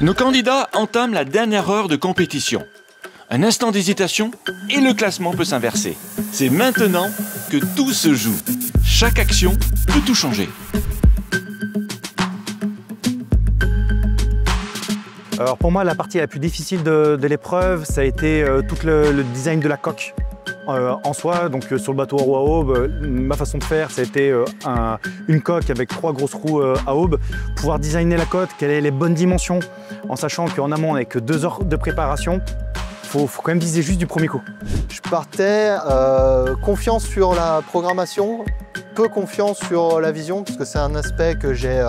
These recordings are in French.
Nos candidats entament la dernière heure de compétition. Un instant d'hésitation et le classement peut s'inverser. C'est maintenant que tout se joue. Chaque action peut tout changer. Alors pour moi, la partie la plus difficile de l'épreuve, ça a été tout le design de la coque en soi. Donc sur le bateau à aube, ma façon de faire, ça a été une coque avec 3 grosses roues à aube. Pouvoir designer la coque, quelles sont les bonnes dimensions, en sachant qu'en amont, on n'avait que 2 heures de préparation. Faut quand même viser juste du premier coup. Je partais confiance sur la programmation, peu confiance sur la vision, parce que c'est un aspect que j'ai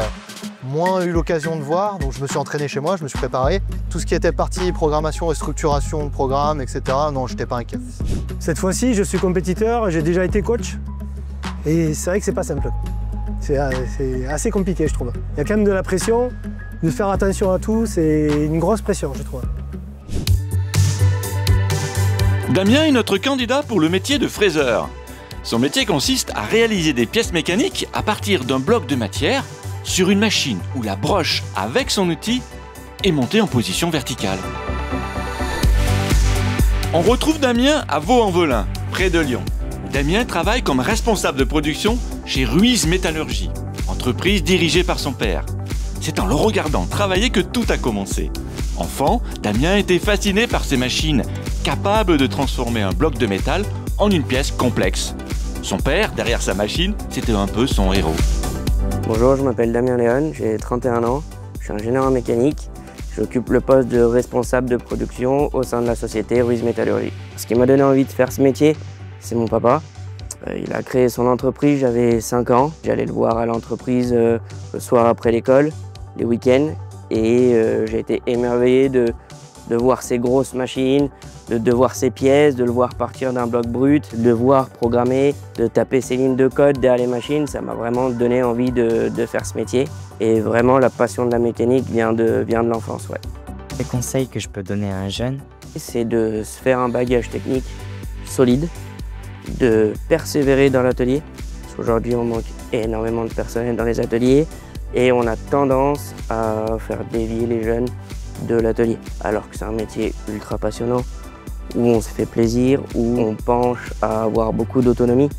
moins eu l'occasion de voir, donc je me suis entraîné chez moi, je me suis préparé. Tout ce qui était partie programmation et structuration de programme, etc., non, je n'étais pas inquiet. Cette fois-ci, je suis compétiteur, j'ai déjà été coach, et c'est vrai que c'est pas simple. C'est assez compliqué, je trouve. Il y a quand même de la pression, de faire attention à tout, c'est une grosse pression, je trouve. Damien est notre candidat pour le métier de fraiseur. Son métier consiste à réaliser des pièces mécaniques à partir d'un bloc de matière sur une machine où la broche avec son outil est montée en position verticale. On retrouve Damien à Vaux-en-Velin, près de Lyon. Damien travaille comme responsable de production chez Ruiz Métallurgie, entreprise dirigée par son père. C'est en le regardant travailler que tout a commencé. Enfant, Damien était fasciné par ces machines capables de transformer un bloc de métal en une pièce complexe. Son père, derrière sa machine, c'était un peu son héros. Bonjour, je m'appelle Damien Léon, j'ai 31 ans, je suis ingénieur en mécanique. J'occupe le poste de responsable de production au sein de la société Ruiz Métallurgie. Ce qui m'a donné envie de faire ce métier, c'est mon papa. Il a créé son entreprise, j'avais 5 ans. J'allais le voir à l'entreprise le soir après l'école, les week-ends, et j'ai été émerveillé de voir ces grosses machines, de voir ces pièces, de le voir partir d'un bloc brut, de le voir programmer, de taper ses lignes de code derrière les machines. Ça m'a vraiment donné envie de faire ce métier. Et vraiment, la passion de la mécanique vient de l'enfance. Ouais. Les conseils que je peux donner à un jeune, c'est de se faire un bagage technique solide, de persévérer dans l'atelier. Parce qu'aujourd'hui, on manque énormément de personnel dans les ateliers et on a tendance à faire dévier les jeunes de l'atelier. Alors que c'est un métier ultra passionnant, où on se fait plaisir, où on penche à avoir beaucoup d'autonomie.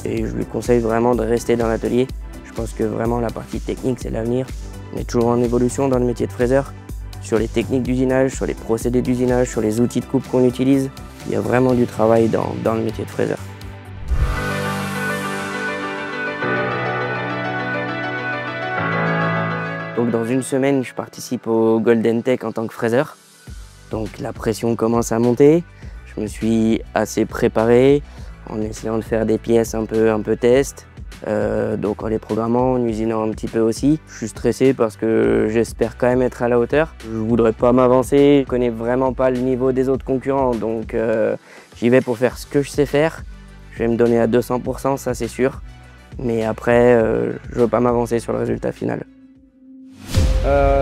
Et je lui conseille vraiment de rester dans l'atelier. Je pense que vraiment la partie technique, c'est l'avenir. On est toujours en évolution dans le métier de fraiseur, sur les techniques d'usinage, sur les procédés d'usinage, sur les outils de coupe qu'on utilise. Il y a vraiment du travail dans le métier de fraiseur. Donc dans une semaine, je participe au Golden Tech en tant que fraiseur. Donc la pression commence à monter. Je me suis assez préparé en essayant de faire des pièces un peu test. Donc en les programmant, en usinant un petit peu aussi. Je suis stressé parce que j'espère quand même être à la hauteur. Je voudrais pas m'avancer, je connais vraiment pas le niveau des autres concurrents. Donc j'y vais pour faire ce que je sais faire. Je vais me donner à 200%, ça c'est sûr. Mais après, je veux pas m'avancer sur le résultat final.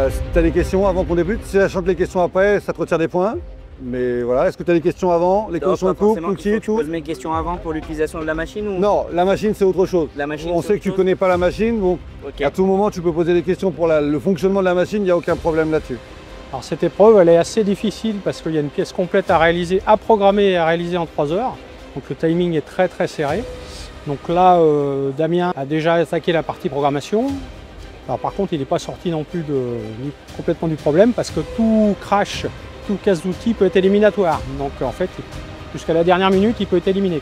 Si tu as des questions avant qu'on débute, si j'achante les questions après, ça te retire des points. Mais voilà, est-ce que tu as des questions avant? Les questions de coupe, l'outil, tout? Je pose mes questions avant pour l'utilisation de la machine ou... Non, la machine c'est autre chose. On sait que tu connais pas la machine, donc okay. À tout moment tu peux poser des questions pour le fonctionnement de la machine, il n'y a aucun problème là-dessus. Alors cette épreuve elle est assez difficile parce qu'il y a une pièce complète à réaliser, à programmer et à réaliser en 3 heures. Donc le timing est très serré. Donc là, Damien a déjà attaqué la partie programmation. Alors par contre, il n'est pas sorti non plus complètement du problème parce que tout crash, tout casse d'outils peut être éliminatoire. Donc en fait, jusqu'à la dernière minute, il peut être éliminé.